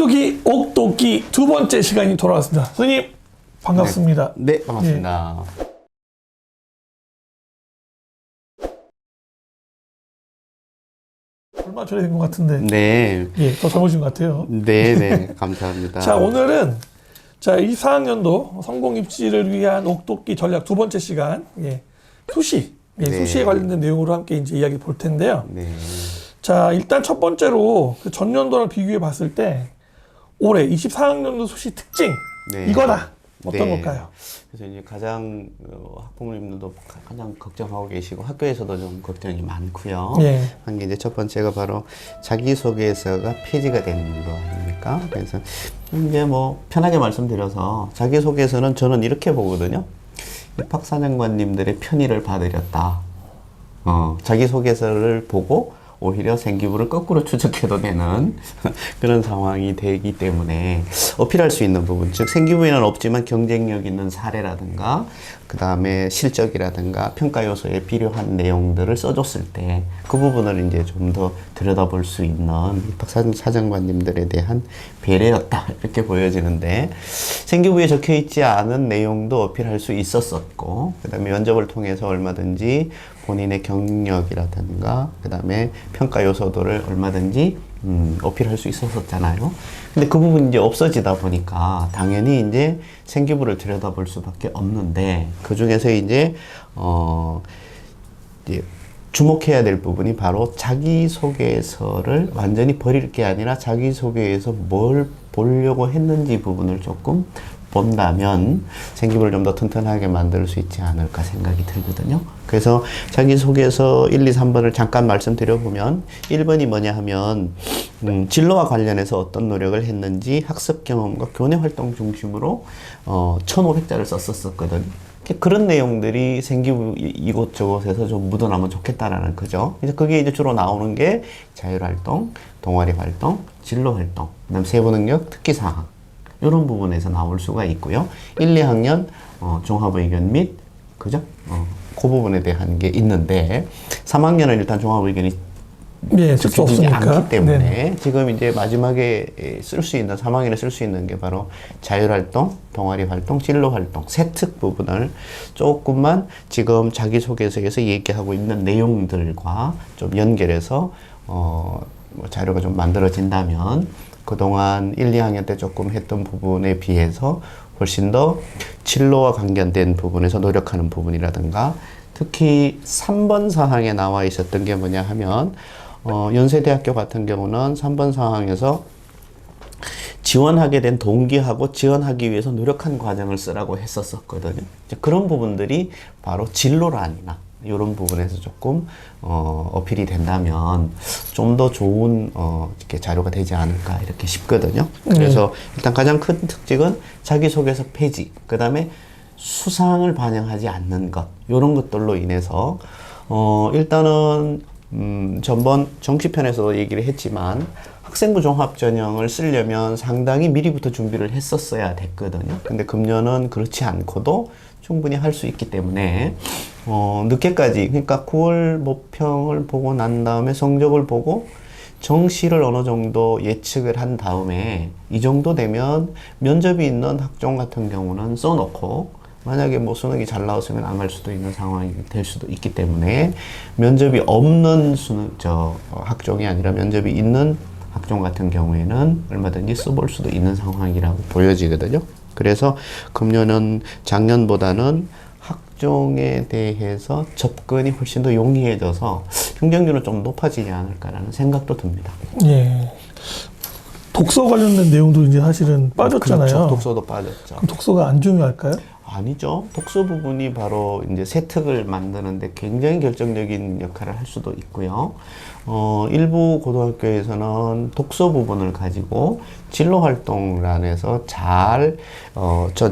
시도기 옥독기 두 번째 시간이 돌아왔습니다. 선생님 반갑습니다. 네, 반갑습니다. 얼마 전에 된 것 같은데 네, 예, 더 젊어진 것 같아요. 네, 감사합니다. 자, 오늘은 자, 24학년도 성공 입시를 위한 옥독기 전략 두 번째 시간, 예, 수시, 예, 네. 수시에 관련된 내용으로 함께 이제 이야기 볼 텐데요. 네, 자, 일단 첫 번째로 그 전년도랑 비교해 봤을 때 올해 24학년도 수시 특징 네. 이거다. 어떤 네. 걸까요? 그래서 이제 가장 학부모님들도 가장 걱정하고 계시고 학교에서도 좀 걱정이 많고요. 예. 한 게 이제 첫 번째가 바로 자기소개서가 폐지가 되는 거 아닙니까? 그래서 이제 뭐 편하게 말씀드려서 자기소개서는 저는 이렇게 보거든요. 입학사정관님들의 편의를 봐드렸다. 자기소개서를 보고 오히려 생기부를 거꾸로 추적해도 되는 그런 상황이 되기 때문에 어필할 수 있는 부분, 즉 생기부에는 없지만 경쟁력 있는 사례라든가 그 다음에 실적이라든가 평가 요소에 필요한 내용들을 써줬을 때 그 부분을 이제 좀 더 들여다볼 수 있는 입학사정관님들에 대한 배려였다 이렇게 보여지는데, 생기부에 적혀 있지 않은 내용도 어필할 수 있었었고, 그 다음에 면접을 통해서 얼마든지 본인의 경력이라든가 그 다음에 평가 요소들을 얼마든지 어필할 수 있었었잖아요. 근데 그 부분이 이제 없어지다 보니까 당연히 이제 생기부를 들여다볼 수밖에 없는데, 그 중에서 이제 주목해야 될 부분이 바로 자기소개서를 완전히 버릴 게 아니라 자기소개에서 뭘 보려고 했는지 부분을 조금 본다면 생기부를 좀 더 튼튼하게 만들 수 있지 않을까 생각이 들거든요. 그래서 자기소개서 1, 2, 3번을 잠깐 말씀드려보면 1번이 뭐냐 하면 진로와 관련해서 어떤 노력을 했는지 학습 경험과 교내 활동 중심으로 1,500자를 썼었거든요. 그런 내용들이 생기부 이곳저곳에서 좀 묻어나면 좋겠다라는 거죠. 그래서 그게 이제 주로 나오는 게 자율활동, 동아리활동, 진로활동, 그 다음 세부능력, 특기사항 이런 부분에서 나올 수가 있고요. 1, 2학년 종합의견 및 그죠? 그 부분에 대한 게 있는데 3학년은 일단 종합의견이 예, 쓸 수 없으니까. 않기 때문에 네네. 지금 이제 마지막에 쓸 수 있는 3학년에 쓸 수 있는 게 바로 자율활동, 동아리활동, 진로활동 세특 부분을 조금만 지금 자기소개서에서 얘기하고 있는 내용들과 좀 연결해서 뭐 자료가 좀 만들어진다면 그동안 1, 2학년 때 조금 했던 부분에 비해서 훨씬 더 진로와 관련된 부분에서 노력하는 부분이라든가, 특히 3번 사항에 나와 있었던 게 뭐냐 하면 연세대학교 같은 경우는 3번 사항에서 지원하게 된 동기하고 지원하기 위해서 노력한 과정을 쓰라고 했었거든요. 그런 부분들이 바로 진로란이나 이런 부분에서 조금 어필이 된다면 좀 더 좋은 이렇게 자료가 되지 않을까 이렇게 싶거든요. 그래서 일단 가장 큰 특징은 자기소개서 폐지, 그 다음에 수상을 반영하지 않는 것, 이런 것들로 인해서 일단은 전번 정시편에서도 얘기를 했지만 학생부 종합전형을 쓰려면 상당히 미리부터 준비를 했었어야 됐거든요. 근데 금년은 그렇지 않고도 충분히 할 수 있기 때문에 늦게까지, 그러니까 9월 모평을 보고 난 다음에 성적을 보고 정시를 어느 정도 예측을 한 다음에 이 정도 되면 면접이 있는 학종 같은 경우는 써놓고, 만약에 뭐 수능이 잘 나왔으면 안 갈 수도 있는 상황이 될 수도 있기 때문에 면접이 없는 학종이 아니라 면접이 있는 학종 같은 경우에는 얼마든지 써볼 수도 있는 상황이라고 보여지거든요. 그래서 금년은 작년보다는 학종에 대해서 접근이 훨씬 더 용이해져서 경쟁률은 좀 높아지지 않을까라는 생각도 듭니다. 예. 독서 관련된 내용도 이제 사실은 빠졌잖아요. 그렇죠. 독서도 빠졌죠. 그럼 독서가 안 중요할까요? 아니죠. 독서 부분이 바로 이제 세특을 만드는데 굉장히 결정적인 역할을 할 수도 있고요. 일부 고등학교에서는 독서 부분을 가지고 진로활동란에서 잘,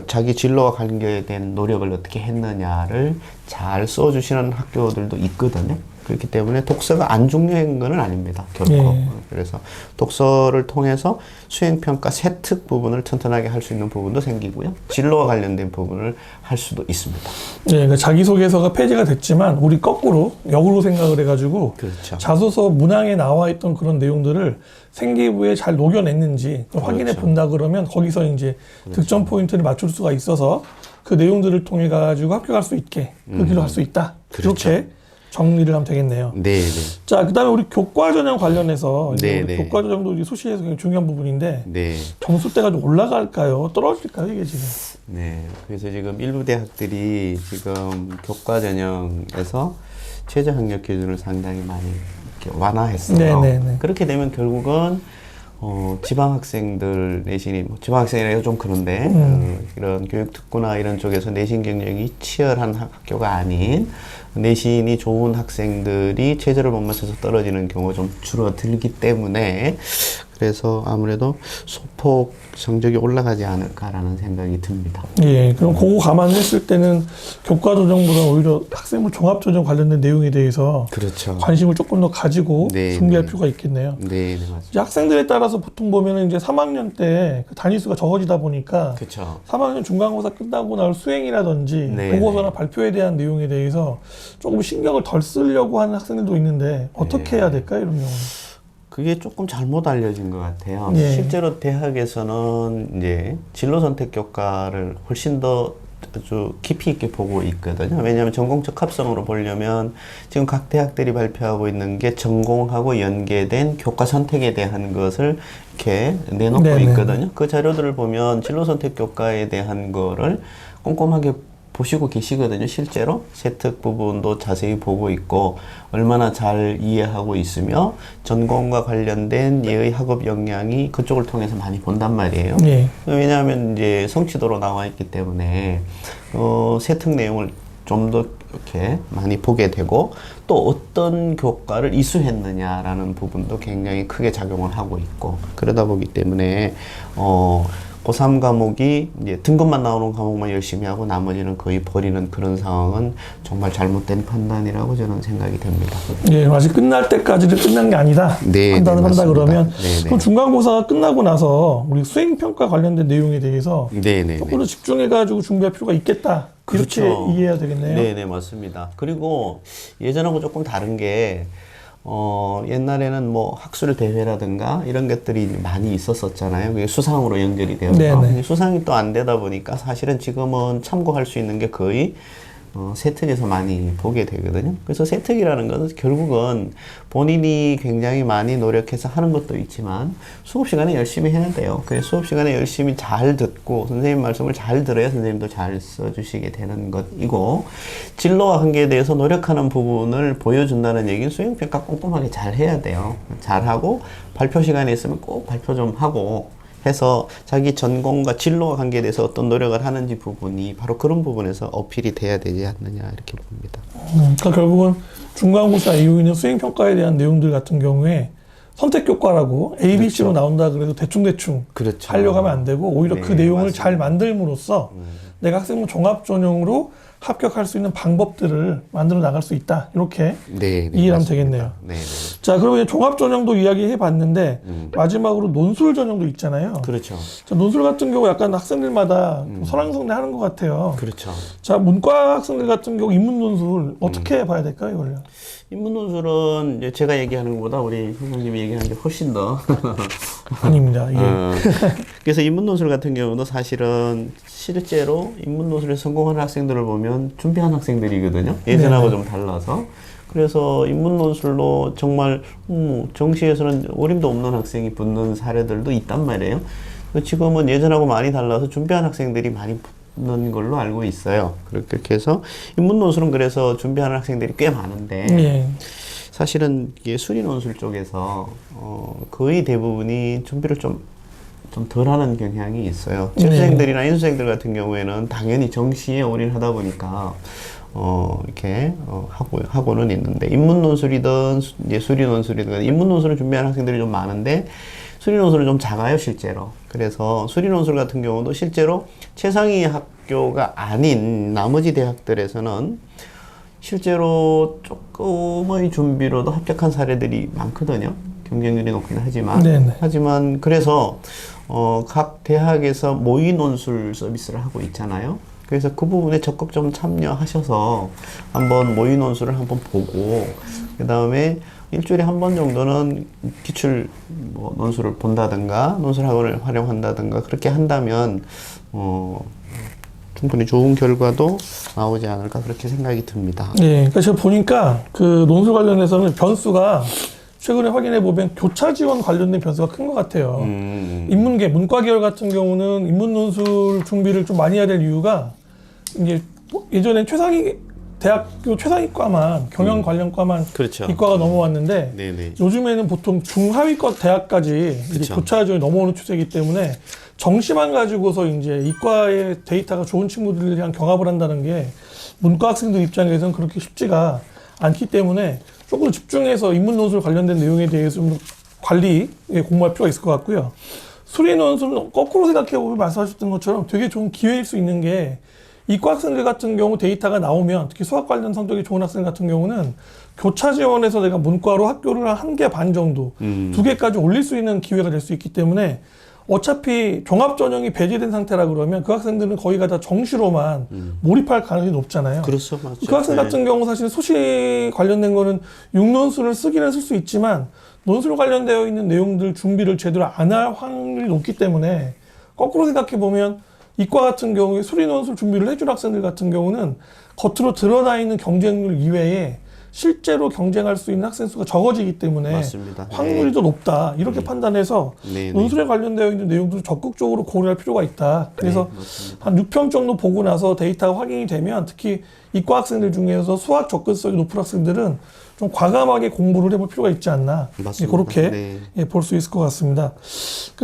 자기 진로와 관계된 노력을 어떻게 했느냐를 잘 써주시는 학교들도 있거든요. 그렇기 때문에 독서가 안 중요한 건 아닙니다. 결코. 예. 그래서 독서를 통해서 수행평가 세특 부분을 튼튼하게 할 수 있는 부분도 생기고요. 진로와 관련된 부분을 할 수도 있습니다. 예, 그러니까 자기소개서가 폐지가 됐지만 우리 거꾸로 역으로 생각을 해가지고 그렇죠. 자소서 문항에 나와 있던 그런 내용들을 생기부에 잘 녹여냈는지 그걸 확인해 그렇죠. 본다 그러면 거기서 이제 득점 포인트를 맞출 수가 있어서 그 내용들을 통해 가지고 합격할 수 있게 그 길로 갈 수 있다. 그렇죠. 이렇게 정리를 하면 되겠네요. 네, 네. 자, 그다음에 우리 교과 전형 관련해서 이제 네, 우리 네. 교과 전형도 우리 소시에서 굉장히 중요한 부분인데 네. 점수대가 점수대가 좀 올라갈까요? 떨어질까요? 이게 지금? 네. 그래서 지금 일부 대학들이 지금 교과 전형에서 최저 학력 기준을 상당히 많이 이렇게 완화했어요. 네, 네, 네. 그렇게 되면 결국은 지방 학생들 내신이 뭐 지방 학생이라고 좀 그런데 이런 교육특구나 이런 쪽에서 내신 경력이 치열한 학교가 아닌 내신이 좋은 학생들이 최저를 못 맞춰서 떨어지는 경우가 좀 줄어들기 때문에 그래서 아무래도 소폭 성적이 올라가지 않을까라는 생각이 듭니다. 예, 그럼 그거 감안했을 때는 교과 조정보다 오히려 학생부 종합 조정 관련된 내용에 대해서 그렇죠. 관심을 조금 더 가지고 네, 준비할 네. 필요가 있겠네요. 네, 네, 맞습니다. 이제 학생들에 따라서 보통 보면은 이제 3학년 때 그 단위수가 적어지다 보니까 그렇죠. 3학년 중간고사 끝나고 나올 수행이라든지 네, 보고서나 네. 발표에 대한 내용에 대해서 조금 신경을 덜 쓰려고 하는 학생들도 있는데 어떻게 네. 해야 될까요, 이런 경우는? 그게 조금 잘못 알려진 것 같아요. 예. 실제로 대학에서는 이제 진로 선택 교과를 훨씬 더 아주 깊이 있게 보고 있거든요. 왜냐하면 전공적 합성으로 보려면 지금 각 대학들이 발표하고 있는 게 전공하고 연계된 교과 선택에 대한 것을 이렇게 내놓고 네네. 있거든요. 그 자료들을 보면 진로 선택 교과에 대한 거를 꼼꼼하게 보시고 계시거든요. 실제로 세특 부분도 자세히 보고 있고 얼마나 잘 이해하고 있으며 전공과 관련된 예의 학업 역량이 그쪽을 통해서 많이 본단 말이에요. 예. 왜냐하면 이제 성취도로 나와 있기 때문에 세특 내용을 좀 더 이렇게 많이 보게 되고 또 어떤 교과를 이수했느냐라는 부분도 굉장히 크게 작용을 하고 있고 그러다 보기 때문에 고3 과목이 이제 등급만 나오는 과목만 열심히 하고 나머지는 거의 버리는 그런 상황은 정말 잘못된 판단이라고 저는 생각이 됩니다. 예, 아직 끝날 때까지는 끝난 게 아니다. 네, 판단을 네, 한다 맞습니다. 그러면 네, 네. 그럼 중간고사가 끝나고 나서 우리 수행평가 관련된 내용에 대해서 네네. 조금 더 집중해가지고 준비할 필요가 있겠다. 그렇죠. 이렇게 이해해야 되겠네요. 네네, 맞습니다. 그리고 예전하고 조금 다른 게, 옛날에는 뭐 학술 대회라든가 이런 것들이 많이 있었었잖아요. 그게 수상으로 연결이 되어서. 네네. 수상이 또 안 되다 보니까 사실은 지금은 참고할 수 있는 게 거의 세특에서 많이 보게 되거든요. 그래서 세특이라는 것은 결국은 본인이 굉장히 많이 노력해서 하는 것도 있지만 수업 시간에 열심히 해야 돼요. 그래서 수업 시간에 열심히 잘 듣고 선생님 말씀을 잘 들어야 선생님도 잘 써주시게 되는 것이고 진로와 관계에 대해서 노력하는 부분을 보여준다는 얘기는 수행평가 꼼꼼하게 잘 해야 돼요. 잘하고 발표 시간에 있으면 꼭 발표 좀 하고 해서 자기 전공과 진로와 관계에 대해서 어떤 노력을 하는지 부분이 바로 그런 부분에서 어필이 돼야 되지 않느냐 이렇게 봅니다. 그러니까 결국은 중간고사 이후에는 수행평가에 대한 내용들 같은 경우에 선택교과라고 ABC로 나온다 그래도 대충대충 그렇죠. 하려고 하면 안 되고 오히려 네, 그 내용을 맞습니다. 잘 만들므로써 내가 학생부 종합전형으로 합격할 수 있는 방법들을 만들어 나갈 수 있다. 이렇게 네, 이해하면 맞습니다. 되겠네요. 네, 네. 자, 그러면 종합전형도 이야기해 봤는데 마지막으로 논술 전형도 있잖아요. 그렇죠. 자, 논술 같은 경우 약간 학생들마다 좀 설왕설래 하는 것 같아요. 그렇죠. 자, 문과 학생들 같은 경우 인문논술 어떻게 봐야 될까요, 이걸요? 인문논술은 이제 제가 얘기하는 것보다 우리 선생님이 얘기하는 게 훨씬 더 아닙니다. 예. 그래서 인문논술 같은 경우도 사실은 실제로 인문논술에 성공하는 학생들을 보면 준비한 학생들이거든요. 예전하고 좀 달라서. 그래서 인문논술로 정말 정시에서는 어림도 없는 학생이 붙는 사례들도 있단 말이에요. 지금은 예전하고 많이 달라서 준비한 학생들이 많이 붙는 걸로 알고 있어요. 그렇게 해서 인문논술은 그래서 준비하는 학생들이 꽤 많은데 예. 사실은 이게 수리논술 쪽에서 거의 대부분이 준비를 좀 덜하는 경향이 있어요. 재수생들이나 인수생들 같은 경우에는 당연히 정시에 올인하다 보니까 이렇게 하고는 있는데 인문논술이든 이제 수리논술이든 인문논술을 준비하는 학생들이 좀 많은데 수리논술은 좀 작아요, 실제로. 그래서 수리논술 같은 경우도 실제로 최상위 학교가 아닌 나머지 대학들에서는 실제로 조금의 준비로도 합격한 사례들이 많거든요. 경쟁률이 높긴 하지만. 네네. 하지만 그래서 각 대학에서 모의 논술 서비스를 하고 있잖아요. 그래서 그 부분에 적극 좀 참여하셔서 한번 모의 논술을 한번 보고 그 다음에 일주일에 한 번 정도는 기출 논술을 본다든가 논술 학원을 활용한다든가 그렇게 한다면 충분히 좋은 결과도 나오지 않을까 그렇게 생각이 듭니다. 예, 그러니까 제가 보니까 그 논술 관련해서는 변수가 최근에 확인해 보면 교차 지원 관련된 변수가 큰 것 같아요. 인문계, 문과 계열 같은 경우는 인문 논술 준비를 좀 많이 해야 될 이유가 이제 예전엔 대학교 최상위과만 경영 관련과만 그렇죠. 이과가 넘어왔는데 네네. 요즘에는 보통 중하위과 대학까지 이제 그쵸. 교차 지원이 넘어오는 추세이기 때문에 정시만 가지고서 이제 이과의 데이터가 좋은 친구들이랑 경합을 한다는 게 문과 학생들 입장에서는 그렇게 쉽지가 않기 때문에 조금 집중해서 인문 논술 관련된 내용에 대해서 좀 관리에 공부할 필요가 있을 것 같고요. 수리 논술은 거꾸로 생각해보면 말씀하셨던 것처럼 되게 좋은 기회일 수 있는 게 이과 학생들 같은 경우 데이터가 나오면 특히 수학 관련 성적이 좋은 학생 같은 경우는 교차 지원에서 내가 문과로 학교를 한 개 반 정도, 2개까지 올릴 수 있는 기회가 될 수 있기 때문에 어차피 종합 전형이 배제된 상태라 그러면 그 학생들은 거의가 다 정시로만 몰입할 가능성이 높잖아요. 그렇죠, 맞죠. 그 학생 같은 경우 사실 수시 관련된 거는 6논술을 쓰기는 쓸 수 있지만 논술 관련되어 있는 내용들 준비를 제대로 안 할 확률이 높기 때문에 거꾸로 생각해 보면 이과 같은 경우에 수리 논술 준비를 해준 학생들 같은 경우는 겉으로 드러나 있는 경쟁률 이외에 실제로 경쟁할 수 있는 학생 수가 적어지기 때문에 맞습니다. 확률이 네. 더 높다. 이렇게 판단해서 네, 논술에 관련되어 있는 내용들을 적극적으로 고려할 필요가 있다. 그래서 한 6평 정도 보고 나서 데이터가 확인이 되면 특히 이과 학생들 중에서 수학 접근성이 높은 학생들은 좀 과감하게 공부를 해볼 필요가 있지 않나. 맞습니다. 그렇게 네. 볼 수 있을 것 같습니다.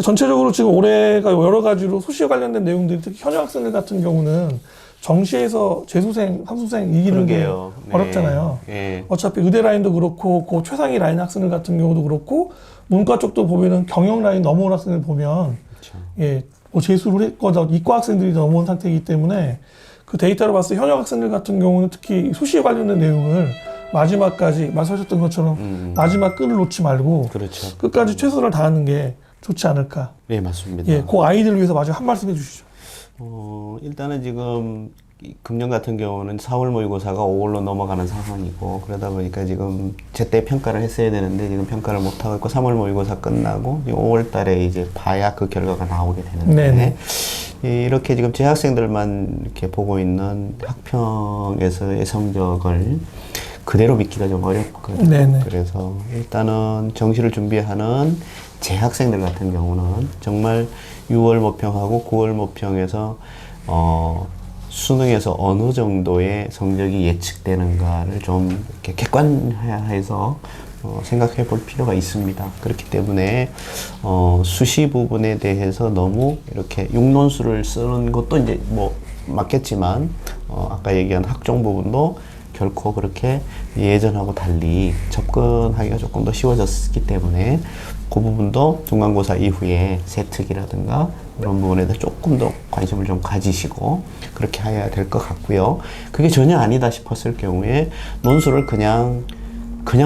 전체적으로 지금 올해가 여러 가지로 수시에 관련된 내용들이 특히 현역 학생들 같은 경우는 정시에서 재수생, 함수생 이기는 그러게요. 게 네. 어렵잖아요. 네. 어차피 의대 라인도 그렇고 그 최상위 라인 학생들 같은 경우도 그렇고 문과 쪽도 보면은 경영 라인 넘어온 학생들 보면 그렇죠. 뭐 재수를 했거나 이과 학생들이 넘어온 상태이기 때문에 그 데이터로 봤을 때 현역 학생들 같은 경우는 특히 수시에 관련된 내용을 마지막까지 말씀하셨던 것처럼 마지막 끈을 놓지 말고 그렇죠. 끝까지 최선을 다하는 게 좋지 않을까. 네, 맞습니다. 예, 그 아이들을 위해서 마지막 한 말씀 해주시죠. 일단은 지금 금년 같은 경우는 4월 모의고사가 5월로 넘어가는 상황이고 그러다 보니까 지금 제때 평가를 했어야 되는데 지금 평가를 못 하고 있고 3월 모의고사 끝나고 5월 달에 이제 봐야 그 결과가 나오게 되는데 이렇게 지금 재학생들만 이렇게 보고 있는 학평에서의 성적을 그대로 믿기가 좀 어렵거든요. 네네. 그래서 일단은 정시를 준비하는 재학생들 같은 경우는 정말 6월 모평하고 9월 모평에서 수능에서 어느 정도의 성적이 예측되는가를 좀 이렇게 객관화해서 생각해 볼 필요가 있습니다. 그렇기 때문에 수시 부분에 대해서 너무 이렇게 육론수를 쓰는 것도 이제 뭐 맞겠지만 아까 얘기한 학종 부분도 결코 그렇게 예전하고 달리 접근하기가 조금 더 쉬워졌기 때문에 그 부분도 중간고사 이후에 세특이라든가 그런 부분에 대해 조금 더 관심을 좀 가지시고 그렇게 해야 될 것 같고요. 그게 전혀 아니다 싶었을 경우에 논술을 그냥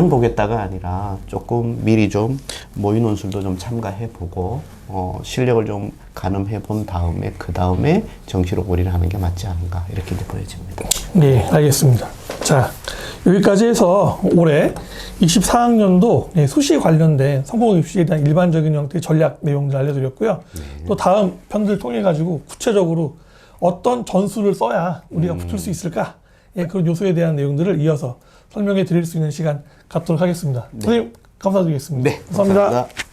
보겠다가 아니라 조금 미리 좀 모의 논술도 좀 참가해보고 실력을 좀 가늠해 본 다음에 그 다음에 정시로 몰이를 하는 게 맞지 않은가 이렇게 이제 보여집니다. 네, 알겠습니다. 자, 여기까지 해서 올해 24학년도 수시 관련된 성공 입시에 대한 일반적인 형태의 전략 내용들 알려드렸고요. 또 다음 편들 통해 가지고 구체적으로 어떤 전술을 써야 우리가 붙을 수 있을까? 그런 요소에 대한 내용들을 이어서 설명해 드릴 수 있는 시간 갖도록 하겠습니다. 선생님, 감사드리겠습니다. 네, 감사합니다. 감사합니다.